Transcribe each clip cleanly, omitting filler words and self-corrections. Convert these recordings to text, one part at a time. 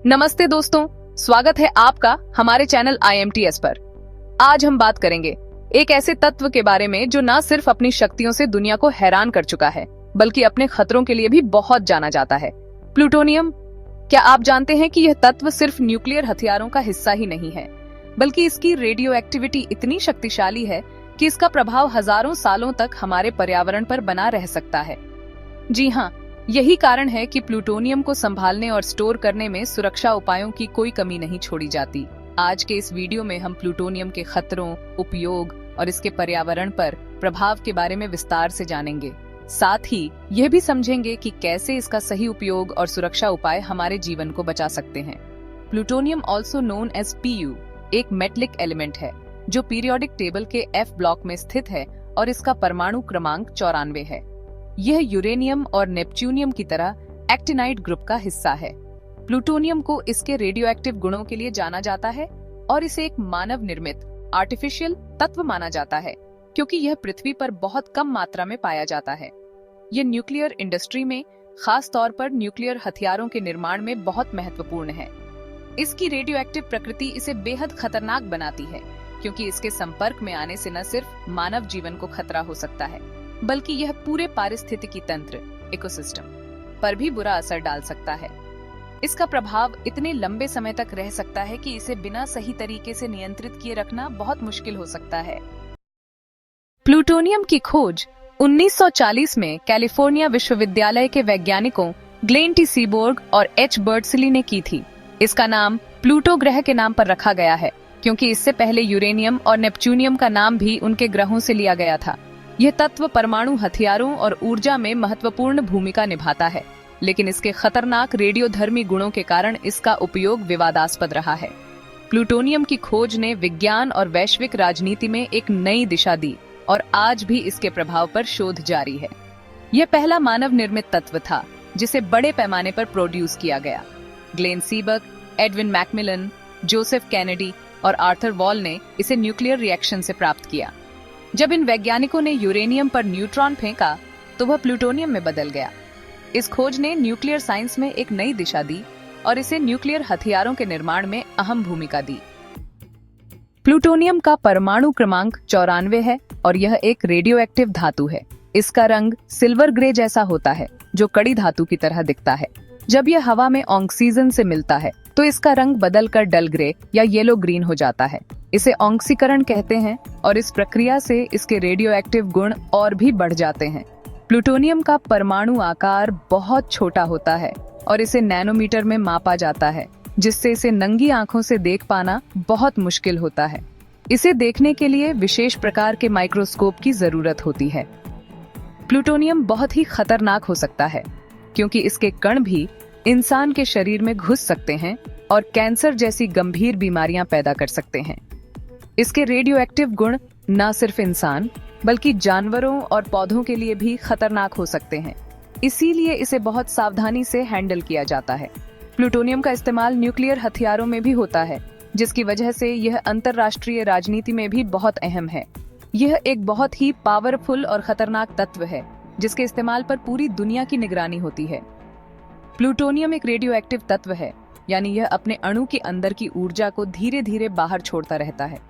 नमस्ते दोस्तों, स्वागत है आपका हमारे चैनल IMTS पर। आज हम बात करेंगे एक ऐसे तत्व के बारे में जो न सिर्फ अपनी शक्तियों से दुनिया को हैरान कर चुका है, बल्कि अपने खतरों के लिए भी बहुत जाना जाता है, प्लूटोनियम। क्या आप जानते हैं कि यह तत्व सिर्फ न्यूक्लियर हथियारों का हिस्सा ही नहीं है, बल्कि इसकी रेडियो एक्टिविटी इतनी शक्तिशाली है कि इसका प्रभाव हजारों सालों तक हमारे पर्यावरण पर बना रह सकता है। जी हाँ, यही कारण है कि प्लूटोनियम को संभालने और स्टोर करने में सुरक्षा उपायों की कोई कमी नहीं छोड़ी जाती। आज के इस वीडियो में हम प्लूटोनियम के खतरों, उपयोग और इसके पर्यावरण पर प्रभाव के बारे में विस्तार से जानेंगे। साथ ही यह भी समझेंगे कि कैसे इसका सही उपयोग और सुरक्षा उपाय हमारे जीवन को बचा सकते हैं। Plutonium also known as Pu एक मेटलिक एलिमेंट है जो पीरियोडिक टेबल के F ब्लॉक में स्थित है और इसका परमाणु क्रमांक 94 है। यह यूरेनियम और नेपच्यूनियम की तरह एक्टिनाइड ग्रुप का हिस्सा है। प्लूटोनियम को इसके रेडियोएक्टिव गुणों के लिए जाना जाता है और इसे एक मानव निर्मित आर्टिफिशियल तत्व माना जाता है, क्योंकि यह पृथ्वी पर बहुत कम मात्रा में पाया जाता है। यह न्यूक्लियर इंडस्ट्री में, खास तौर पर न्यूक्लियर हथियारों के निर्माण में बहुत महत्वपूर्ण है। इसकी रेडियोएक्टिव प्रकृति इसे बेहद खतरनाक बनाती है, क्योंकि इसके संपर्क में आने से न सिर्फ मानव जीवन को खतरा हो सकता है, बल्कि यह पूरे पारिस्थितिकी तंत्र इकोसिस्टम पर भी बुरा असर डाल सकता है। इसका प्रभाव इतने लंबे समय तक रह सकता है कि इसे बिना सही तरीके से नियंत्रित किए रखना बहुत मुश्किल हो सकता है। प्लूटोनियम की खोज 1940 में कैलिफोर्निया विश्वविद्यालय के वैज्ञानिकों ग्लेन टी सीबोर्ग और H बर्डसली ने की थी। इसका नाम प्लूटो ग्रह के नाम पर रखा गया है, क्योंकि इससे पहले यूरेनियम और नेपच्यूनियम का नाम भी उनके ग्रहों से लिया गया था। यह तत्व परमाणु हथियारों और ऊर्जा में महत्वपूर्ण भूमिका निभाता है, लेकिन इसके खतरनाक रेडियोधर्मी गुणों के कारण इसका उपयोग विवादास्पद रहा है। प्लूटोनियम की खोज ने विज्ञान और वैश्विक राजनीति में एक नई दिशा दी और आज भी इसके प्रभाव पर शोध जारी है। यह पहला मानव निर्मित तत्व था जिसे बड़े पैमाने पर प्रोड्यूस किया गया। Glenn Seaborg, Edwin McMillan, Joseph Kennedy और आर्थर वॉल ने इसे न्यूक्लियर रिएक्शन से प्राप्त किया। जब इन वैज्ञानिकों ने यूरेनियम पर न्यूट्रॉन फेंका तो वह प्लूटोनियम में बदल गया। इस खोज ने न्यूक्लियर साइंस में एक नई दिशा दी और इसे न्यूक्लियर हथियारों के निर्माण में अहम भूमिका दी। प्लूटोनियम का परमाणु क्रमांक 94 है और यह एक रेडियोएक्टिव धातु है। इसका रंग सिल्वर ग्रे जैसा होता है, जो कड़ी धातु की तरह दिखता है। जब यह हवा में ऑक्सीजन से मिलता है तो इसका रंग बदलकर डल ग्रे या येलो ग्रीन हो जाता है। इसे ऑक्सीकरण कहते हैं और इस प्रक्रिया से इसके रेडियोएक्टिव गुण और भी बढ़ जाते हैं। प्लूटोनियम का परमाणु आकार बहुत छोटा होता है और इसे नैनोमीटर में मापा जाता है, जिससे इसे नंगी आंखों से देख पाना बहुत मुश्किल होता है। इसे देखने के लिए विशेष प्रकार के माइक्रोस्कोप की जरूरत होती है। प्लूटोनियम बहुत ही खतरनाक हो सकता है, क्योंकि इसके कण भी इंसान के शरीर में घुस सकते हैं और कैंसर जैसी गंभीर बीमारियां पैदा कर सकते हैं। इसके रेडियोएक्टिव गुण न सिर्फ इंसान बल्कि जानवरों और पौधों के लिए भी खतरनाक हो सकते हैं, इसीलिए इसे बहुत सावधानी से हैंडल किया जाता है। प्लूटोनियम का इस्तेमाल न्यूक्लियर हथियारों में भी होता है, जिसकी वजह से यह अंतर्राष्ट्रीय राजनीति में भी बहुत अहम है। यह एक बहुत ही पावरफुल और खतरनाक तत्व है, जिसके इस्तेमाल पर पूरी दुनिया की निगरानी होती है। प्लूटोनियम एक रेडियोएक्टिव तत्व है, यानी यह अपने अणु के अंदर की ऊर्जा को धीरे धीरे बाहर छोड़ता रहता है।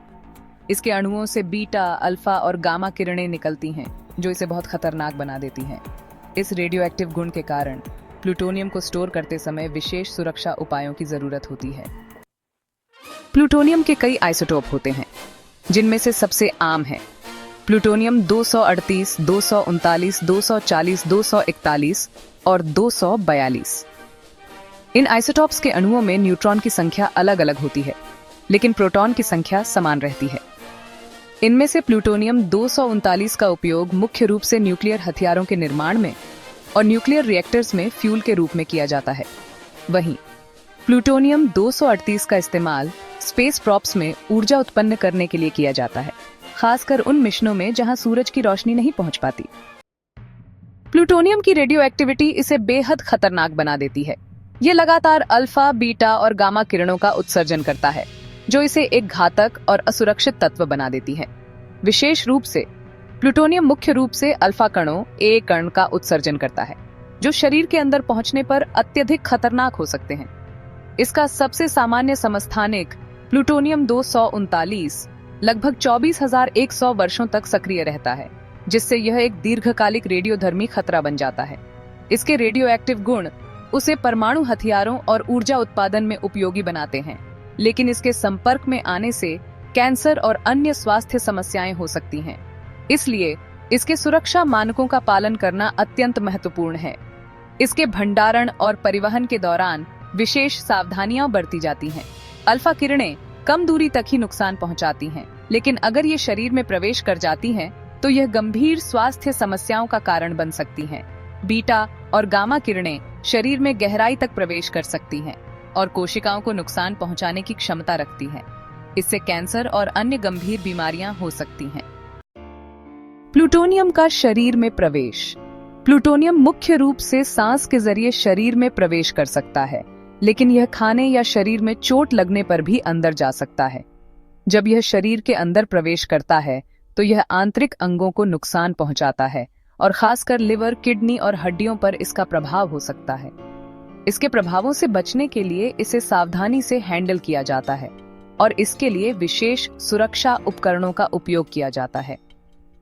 इसके अणुओं से बीटा, अल्फा और गामा किरणें निकलती हैं, जो इसे बहुत खतरनाक बना देती हैं। इस रेडियोएक्टिव गुण के कारण प्लूटोनियम को स्टोर करते समय विशेष सुरक्षा उपायों की जरूरत होती है। प्लूटोनियम के कई आइसोटोप होते हैं, जिनमें से सबसे आम है प्लूटोनियम 238, 239, 240, 241 और 242। इन आइसोटॉप्स के अणुओं में न्यूट्रॉन की संख्या अलग अलग होती है, लेकिन प्रोटॉन की संख्या समान रहती है। इनमें से प्लूटोनियम 239 का उपयोग मुख्य रूप से न्यूक्लियर हथियारों के निर्माण में और न्यूक्लियर रिएक्टर्स में फ्यूल के रूप में किया जाता है। वहीं प्लूटोनियम 238 का इस्तेमाल स्पेस प्रॉप्स में ऊर्जा उत्पन्न करने के लिए किया जाता है, खासकर उन मिशनों में जहां सूरज की रोशनी नहीं पहुंच पाती। प्लूटोनियम की रेडियो एक्टिविटी इसे बेहद खतरनाक बना देती है। ये लगातार अल्फा, बीटा और गामा किरणों का उत्सर्जन करता है, जो इसे एक घातक और असुरक्षित तत्व बना देती है। विशेष रूप से प्लूटोनियम मुख्य रूप से अल्फा कणों ए कण का उत्सर्जन करता है, जो शरीर के अंदर पहुंचने पर अत्यधिक खतरनाक हो सकते हैं। इसका सबसे सामान्य समस्थानिक प्लूटोनियम 239 लगभग 24,100 वर्षों तक सक्रिय रहता है, जिससे यह एक दीर्घकालिक रेडियोधर्मी खतरा बन जाता है। इसके रेडियोएक्टिव गुण उसे परमाणु हथियारों और ऊर्जा उत्पादन में उपयोगी बनाते हैं, लेकिन इसके संपर्क में आने से कैंसर और अन्य स्वास्थ्य समस्याएं हो सकती हैं। इसलिए इसके सुरक्षा मानकों का पालन करना अत्यंत महत्वपूर्ण है। इसके भंडारण और परिवहन के दौरान विशेष सावधानियां बरती जाती हैं। अल्फा किरणें कम दूरी तक ही नुकसान पहुंचाती हैं, लेकिन अगर ये शरीर में प्रवेश कर जाती हैं, तो यह गंभीर स्वास्थ्य समस्याओं का कारण बन सकती हैं। बीटा और गामा किरणें शरीर में गहराई तक प्रवेश कर सकती हैं और कोशिकाओं को नुकसान पहुंचाने की क्षमता रखती हैं। इससे कैंसर और अन्य गंभीर बीमारियां हो सकती हैं। प्लूटोनियम का शरीर में प्रवेश। प्लूटोनियम मुख्य रूप से सांस के जरिए शरीर में प्रवेश कर सकता है, लेकिन यह खाने या शरीर में चोट लगने पर भी अंदर जा सकता है। जब यह शरीर के अंदर प्रवेश करता है, तो यह आंतरिक अंगों को नुकसान पहुंचाता है और खासकर लिवर, किडनी और हड्डियों पर इसका प्रभाव हो सकता है। इसके प्रभावों से बचने के लिए इसे सावधानी से हैंडल किया जाता है और इसके लिए विशेष सुरक्षा उपकरणों का उपयोग किया जाता है।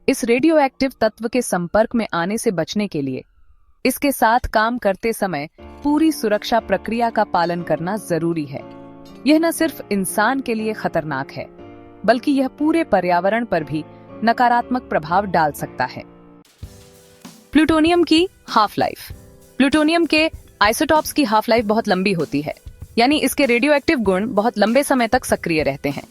इस रेडियोएक्टिव तत्व के संपर्क में आने से बचने के लिए इसके साथ काम करते समय पूरी सुरक्षा प्रक्रिया का पालन करना जरूरी है। यह न सिर्फ इंसान के लिए खतरनाक है, बल्कि यह पूरे पर्यावरण पर भी नकारात्मक प्रभाव डाल सकता है। प्लूटोनियम की हाफ लाइफ। प्लूटोनियम के आइसोटॉप्स की हाफ लाइफ बहुत लंबी होती है, यानी इसके रेडियोएक्टिव गुण बहुत लंबे समय तक सक्रिय रहते हैं।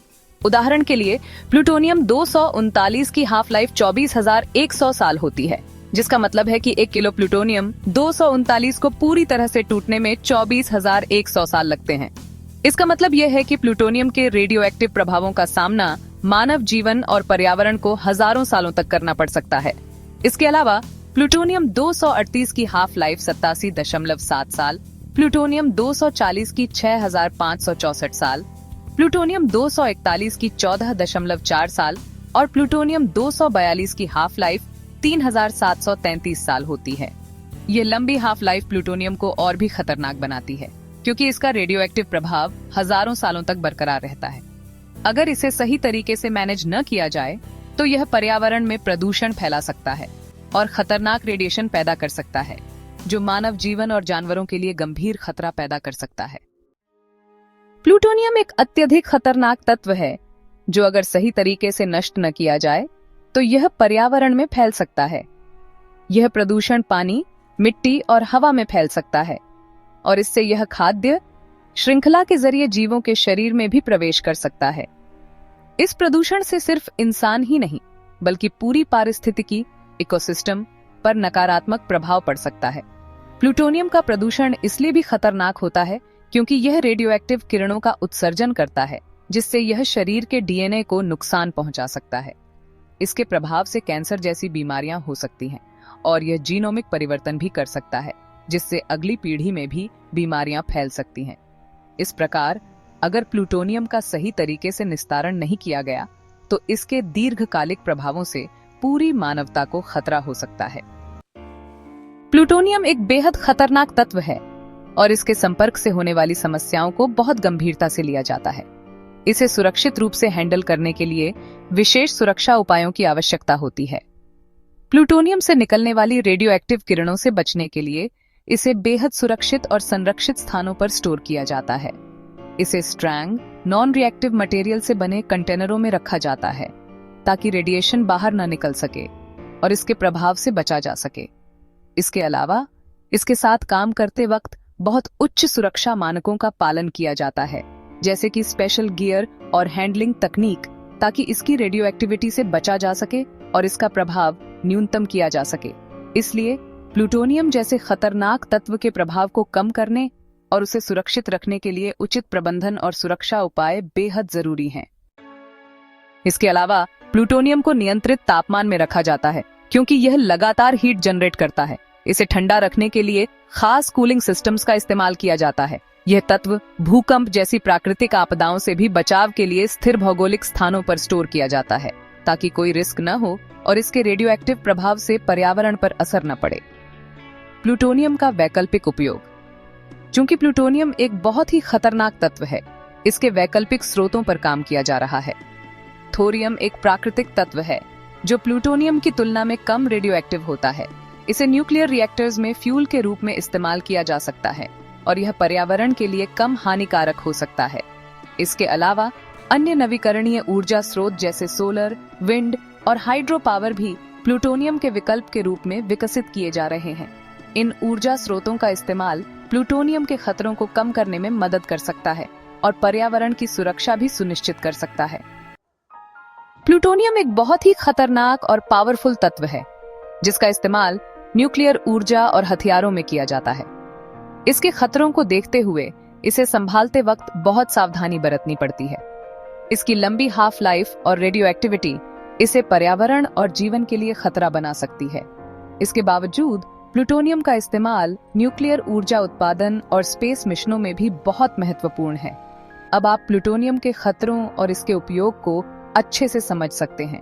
उदाहरण के लिए प्लूटोनियम 239 की हाफ लाइफ 24,100 साल होती है, जिसका मतलब है कि 1 किलो प्लूटोनियम 239 को पूरी तरह से टूटने में 24,100 साल लगते हैं। इसका मतलब यह है कि प्लूटोनियम के रेडियोएक्टिव प्रभावों का सामना मानव जीवन और पर्यावरण को हजारों सालों तक करना पड़ सकता है। इसके अलावा प्लूटोनियम 238 की हाफ लाइफ 87.7 साल, प्लूटोनियम 240 की 6,564 साल, प्लूटोनियम 241 की 14.4 साल और प्लूटोनियम 242 की हाफ लाइफ 3,733 साल होती है। ये लंबी हाफ लाइफ प्लूटोनियम को और भी खतरनाक बनाती है, क्योंकि इसका रेडियोएक्टिव प्रभाव हजारों सालों तक बरकरार रहता है। अगर इसे सही तरीके से मैनेज न किया जाए, तो यह पर्यावरण में प्रदूषण फैला सकता है और खतरनाक रेडिएशन पैदा कर सकता है, जो मानव जीवन और जानवरों के लिए गंभीर खतरा पैदा कर सकता है। प्लूटोनियम एक अत्यधिक खतरनाक तत्व है, जो अगर सही तरीके से नष्ट न किया जाए, तो यह पर्यावरण में फैल सकता है। यह प्रदूषण पानी, मिट्टी और हवा में फैल सकता है और इससे यह खाद्य श्रृंखला के जरिए जीवों के शरीर में भी प्रवेश कर सकता है। इस प्रदूषण से सिर्फ इंसान ही नहीं, बल्कि पूरी पारिस्थितिकी इकोसिस्टम पर नकारात्मक प्रभाव पड़ सकता है। प्लूटोनियम का प्रदूषण इसलिए भी खतरनाक होता है क्योंकि यह रेडियोएक्टिव किरणों का उत्सर्जन करता है, जिससे यह शरीर के डीएनए को नुकसान पहुंचा सकता है। इसके प्रभाव से कैंसर जैसी बीमारियां हो सकती हैं और यह जीनोमिक परिवर्तन भी कर सकता है, जिससे अगली पीढ़ी में भी बीमारियां फैल सकती हैं। इस प्रकार अगर प्लूटोनियम का सही तरीके से निस्तारण नहीं किया गया, तो इसके दीर्घकालिक प्रभावों से पूरी मानवता को खतरा हो सकता है। प्लूटोनियम एक बेहद खतरनाक तत्व है और इसके संपर्क से होने वाली समस्याओं को बहुत गंभीरता से लिया जाता है। इसे सुरक्षित रूप से हैंडल करने के लिए विशेष सुरक्षा उपायों की आवश्यकता होती है। प्लूटोनियम से निकलने वाली रेडियोएक्टिव किरणों से बचने के लिए इसे बेहद सुरक्षित और संरक्षित स्थानों पर स्टोर किया जाता है। इसे स्ट्रैंग, नॉन रिएक्टिव मटेरियल से बने कंटेनरों में रखा जाता है, ताकि रेडिएशन बाहर न निकल सके और इसके प्रभाव से बचा जा सके। इसके अलावा इसके साथ काम करते वक्त बहुत उच्च सुरक्षा मानकों का पालन किया जाता है, जैसे कि स्पेशल गियर और हैंडलिंग तकनीक, ताकि इसकी रेडियोएक्टिविटी से बचा जा सके और इसका प्रभाव न्यूनतम किया जा सके। इसलिए प्लूटोनियम जैसे खतरनाक तत्व के प्रभाव को कम करने और उसे सुरक्षित रखने के लिए उचित प्रबंधन और सुरक्षा उपाय बेहद जरूरी हैं। इसके अलावा प्लूटोनियम को नियंत्रित तापमान में रखा जाता है, क्योंकि यह लगातार हीट जनरेट करता है। इसे ठंडा रखने के लिए खास कूलिंग सिस्टम्स का इस्तेमाल किया जाता है। यह तत्व भूकंप जैसी प्राकृतिक आपदाओं से भी बचाव के लिए स्थिर भौगोलिक स्थानों पर स्टोर किया जाता है, ताकि कोई रिस्क न हो और इसके रेडियोएक्टिव प्रभाव से पर्यावरण पर असर न पड़े। प्लूटोनियम का वैकल्पिक उपयोग। चूंकि प्लूटोनियम एक बहुत ही खतरनाक तत्व है, इसके वैकल्पिक स्रोतों पर काम किया जा रहा है। थोरियम एक प्राकृतिक तत्व है जो प्लूटोनियम की तुलना में कम रेडियोएक्टिव होता है। इसे न्यूक्लियर रिएक्टर्स में फ्यूल के रूप में इस्तेमाल किया जा सकता है और यह पर्यावरण के लिए कम हानिकारक हो सकता है। इसके अलावा अन्य नवीकरणीय ऊर्जा स्रोत जैसे सोलर, विंड और हाइड्रो पावर भी प्लूटोनियम के विकल्प के रूप में विकसित किए जा रहे हैं। इन ऊर्जा स्रोतों का इस्तेमाल प्लूटोनियम के खतरों को कम करने में मदद कर सकता है और पर्यावरण की सुरक्षा भी सुनिश्चित कर सकता है। प्लूटोनियम एक बहुत ही खतरनाक और पावरफुल तत्व है जिसका इस्तेमाल न्यूक्लियर ऊर्जा और हथियारों में किया जाता है। इसके खतरों को देखते हुए इसे संभालते वक्त बहुत सावधानी बरतनी पड़ती है। इसकी लंबी हाफ लाइफ और रेडियोएक्टिविटी इसे पर्यावरण और जीवन के लिए खतरा बना सकती है। इसके बावजूद प्लूटोनियम का इस्तेमाल न्यूक्लियर ऊर्जा उत्पादन और स्पेस मिशनों में भी बहुत महत्वपूर्ण है। अब आप प्लूटोनियम के खतरों और इसके उपयोग को अच्छे से समझ सकते हैं।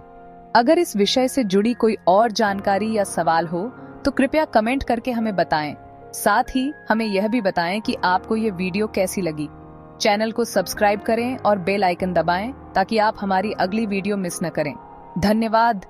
अगर इस विषय से जुड़ी कोई और जानकारी या सवाल हो तो कृपया कमेंट करके हमें बताएं। साथ ही हमें यह भी बताएं कि आपको ये वीडियो कैसी लगी। चैनल को सब्सक्राइब करें और बेल आइकन दबाएं ताकि आप हमारी अगली वीडियो मिस न करें। धन्यवाद।